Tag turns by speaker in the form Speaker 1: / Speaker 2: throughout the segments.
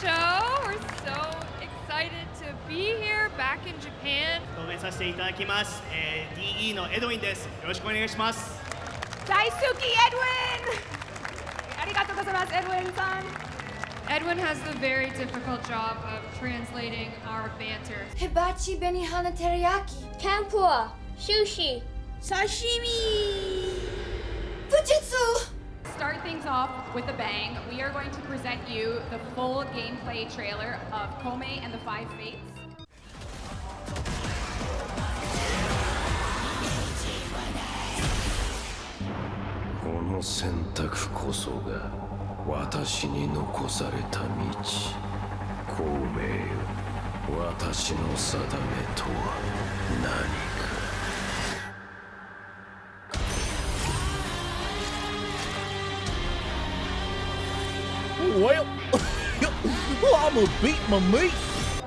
Speaker 1: show. We're so excited to be here back in Japan.
Speaker 2: 登場させていただきます、DE のエドウィンです。よろしくお願いします。
Speaker 3: Daisuki Edwin! ありがとうございます、Edwin さん。
Speaker 1: Edwin has the very difficult job of translating our banter.
Speaker 4: Hibachi benihana teriyaki.
Speaker 5: Tempura, sushi,
Speaker 4: Sashimi. Fujitsu.
Speaker 3: Start things off with a bang. We are going to present you the full gameplay trailer of Koumei and the Five Fates.
Speaker 6: この選択こそが私に残された道。孔明よ、私の定めとは何か。
Speaker 7: Well, I'm gonna beat my meat.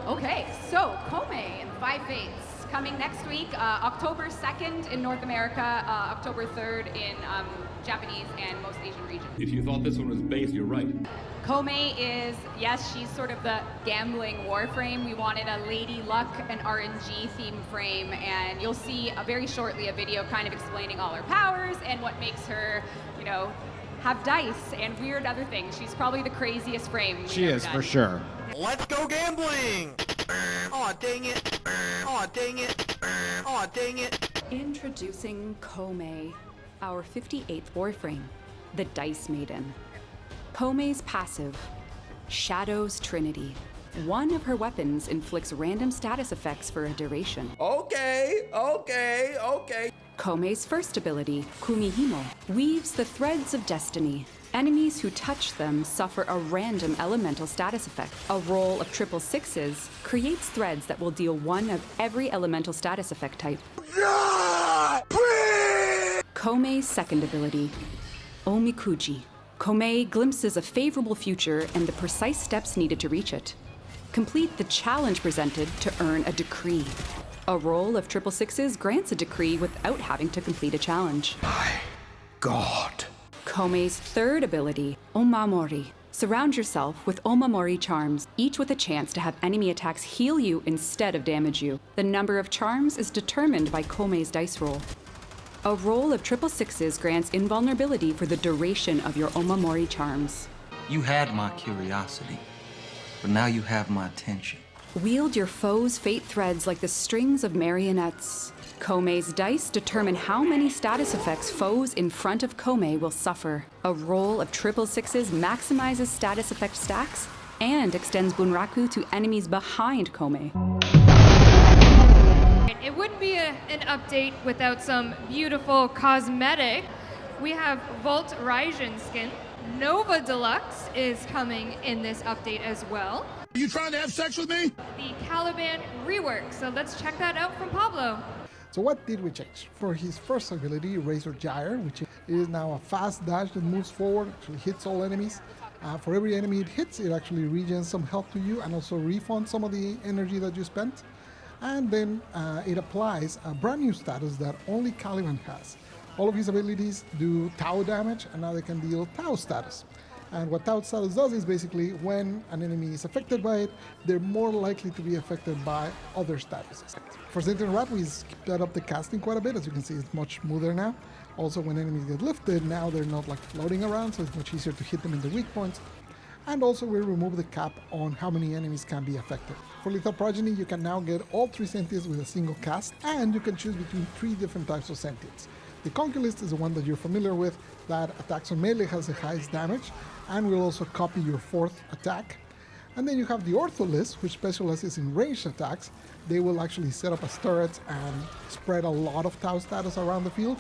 Speaker 3: Okay, so Koumei and the Five Fates coming next week, October 2nd in North America, October 3rd in Japanese and most Asian regions.
Speaker 8: If you thought this one was base, you're right.
Speaker 3: Koumei is, yes, she's sort of the gambling Warframe. We wanted a Lady Luck and RNG theme frame, and you'll see very shortly a video kind of explaining all her powers and what makes her, you know, have dice and weird other things. She's probably the craziest frame.
Speaker 7: She is, for sure.
Speaker 9: Let's go gambling! Aw, dang it! Aw, dang it! Aw, dang it!
Speaker 10: Introducing Koumei, our 58th Warframe, the Dice Maiden. Koumei's passive, Shadow's Trinity. One of her weapons inflicts random status effects for a duration.
Speaker 7: Okay.
Speaker 10: Koumei's first ability, Kumihimo, weaves the threads of destiny. Enemies who touch them suffer a random elemental status effect. A roll of 666s creates threads that will deal one of every elemental status effect type. Koumei's second ability, Omikuji. Koumei glimpses a favorable future and the precise steps needed to reach it. Complete the challenge presented to earn a decree. A roll of 666s grants a decree without having to complete a challenge.
Speaker 7: My God.
Speaker 10: Koumei's third ability, Omamori. Surround yourself with Omamori charms, each with a chance to have enemy attacks heal you instead of damage you. The number of charms is determined by Koumei's dice roll. A roll of 666s grants invulnerability for the duration of your Omamori charms.
Speaker 11: You had my curiosity, but now you have my attention.
Speaker 10: Wield your foe's fate threads like the strings of marionettes. Koumei's dice determine how many status effects foes in front of Koumei will suffer. A roll of 666s maximizes status effect stacks and extends Bunraku to enemies behind Koumei.
Speaker 1: It wouldn't be an update without some beautiful cosmetic. We have Volt Raijin skin. Nova Deluxe is coming in this update as well.
Speaker 7: Are you trying to have sex with me?
Speaker 1: The Caliban rework, so let's check that out from Pablo.
Speaker 12: So what did we change? For his first ability, Razor Gyre, which is now a fast dash that moves forward, actually hits all enemies. For every enemy it hits, it actually regens some health to you and also refunds some of the energy that you spent. And then it applies a brand new status that only Caliban has. All of his abilities do Tau damage, and now they can deal Tau status. And what Tau status does is basically when an enemy is affected by it, they're more likely to be affected by other statuses. For Sentinel Rat, we sped up the casting quite a bit. As you can see, it's much smoother now. Also, when enemies get lifted, now they're not like floating around, so it's much easier to hit them in the weak points. And also, we remove the cap on how many enemies can be affected. For Lethal Progeny, you can now get all 3 sentients with a single cast, and you can choose between 3 different types of sentients. The Conquilist is the one that you're familiar with, that attacks on melee, has the highest damage, and will also copy your 4th attack. And then you have the Ortholist, which specializes in ranged attacks. They will actually set up as turrets and spread a lot of Tau status around the field.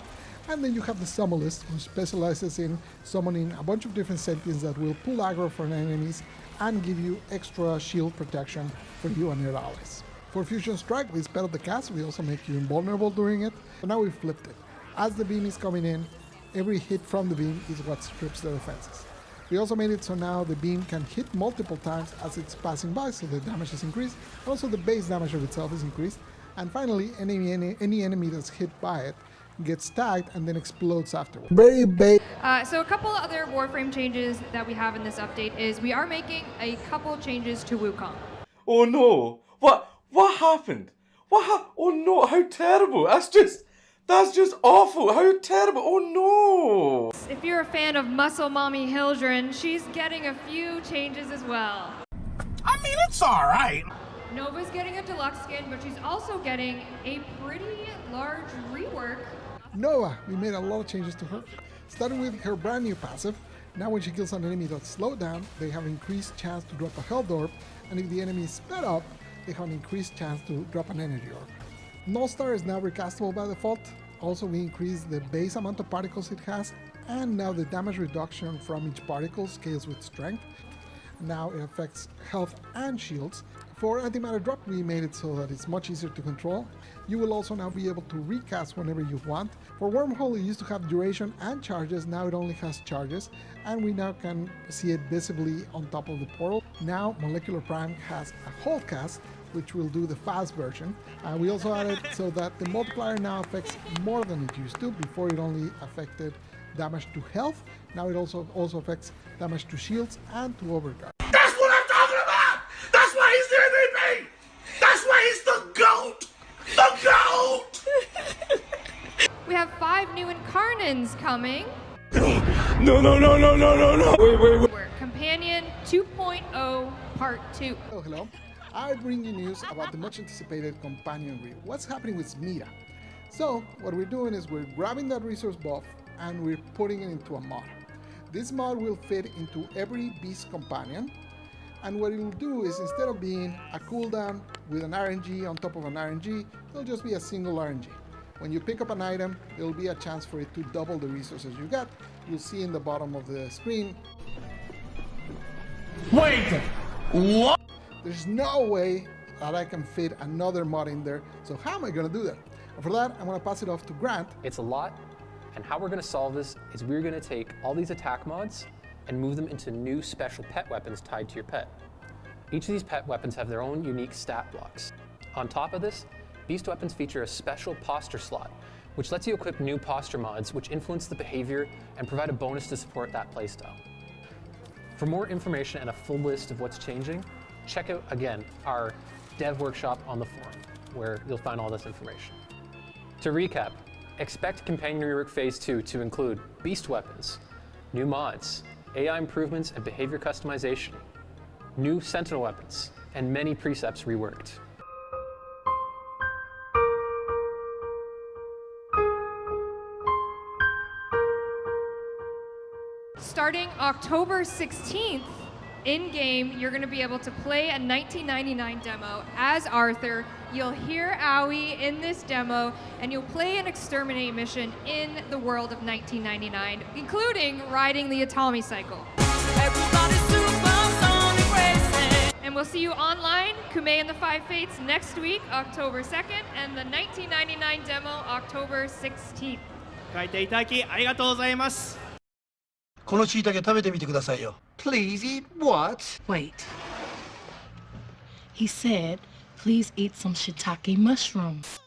Speaker 12: And then you have the Summonist, who specializes in summoning a bunch of different sentients that will pull aggro from enemies and give you extra shield protection for you and your allies. For Fusion Strike, we sped up the cast, we also make you invulnerable during it. But now we've flipped it. As the beam is coming in, every hit from the beam is what strips the defenses. We also made it so now the beam can hit multiple times as it's passing by, so the damage is increased. Also the base damage of itself is increased. And finally, any enemy that's hit by it gets tagged, and then explodes afterwards. Very big.
Speaker 1: So a couple other Warframe changes that we have in this update is we are making a couple changes to Wukong.
Speaker 13: Oh no! What happened? Oh no! How terrible! That's just awful! How terrible! Oh no!
Speaker 1: If you're a fan of Muscle Mommy Hildren, she's getting a few changes as well.
Speaker 7: I mean, it's alright.
Speaker 1: Nova's getting a deluxe skin, but she's also getting a pretty large rework.
Speaker 12: Nova, we made a lot of changes to her. Starting with her brand new passive. Now when she kills an enemy that's slowed down, they have increased chance to drop a health orb, and if the enemy is sped up, they have an increased chance to drop an energy orb. Null Star is now recastable by default. Also, we increased the base amount of particles it has, and now the damage reduction from each particle scales with strength. Now it affects health and shields. For antimatter drop, we made it so that it's much easier to control. You will also now be able to recast whenever you want. For Wormhole, it used to have duration and charges, now it only has charges, and we now can see it visibly on top of the portal. Now Molecular Prime has a hold cast, which will do the fast version. We also added so that the multiplier now affects more than it used to. Before it only affected damage to health, now it also affects damage to shields and to overguard.
Speaker 7: That's what I'm talking about! That's why he's the MVP! That's why he's the GOAT! The GOAT!
Speaker 1: We have 5 new Incarnans coming.
Speaker 13: No. Wait.
Speaker 1: Companion 2.0 Part 2.
Speaker 12: Hello. I bring you news about the much anticipated companion reel. What's happening with Mira? So what we're doing is we're grabbing that resource buff and we're putting it into a mod. This mod will fit into every beast companion, and what it will do is instead of being a cooldown with an RNG on top of an RNG, it'll just be a single RNG. When you pick up an item, there will be a chance for it to double the resources you got. You'll see in the bottom of the screen.
Speaker 7: Wait! What?
Speaker 12: There's no way that I can fit another mod in there, so how am I going to do that? And for that, I'm going to pass it off to Grant.
Speaker 14: It's a lot, and how we're going to solve this is we're going to take all these attack mods and move them into new special pet weapons tied to your pet. Each of these pet weapons have their own unique stat blocks. On top of this, beast weapons feature a special posture slot, which lets you equip new posture mods which influence the behavior and provide a bonus to support that playstyle. For more information and a full list of what's changing, check out, again, our dev workshop on the forum, where you'll find all this information. To recap, expect Companion Rework Phase 2 to include beast weapons, new mods, AI improvements and behavior customization, new Sentinel weapons, and many precepts reworked.
Speaker 1: Starting October 16th, in-game, you're going to be able to play a 1999 demo as Arthur. You'll hear Owie in this demo, and you'll play an exterminate mission in the world of 1999, including riding the Atomi cycle. And we'll see you online, Koumei and the Five Fates, next week, October 2nd, and the 1999 demo, October 16th.
Speaker 2: 書いていただきありがとうございます。
Speaker 9: この椎茸食べてみてくださいよ。Please eat what?
Speaker 15: Wait. He said, please eat some shiitake mushrooms.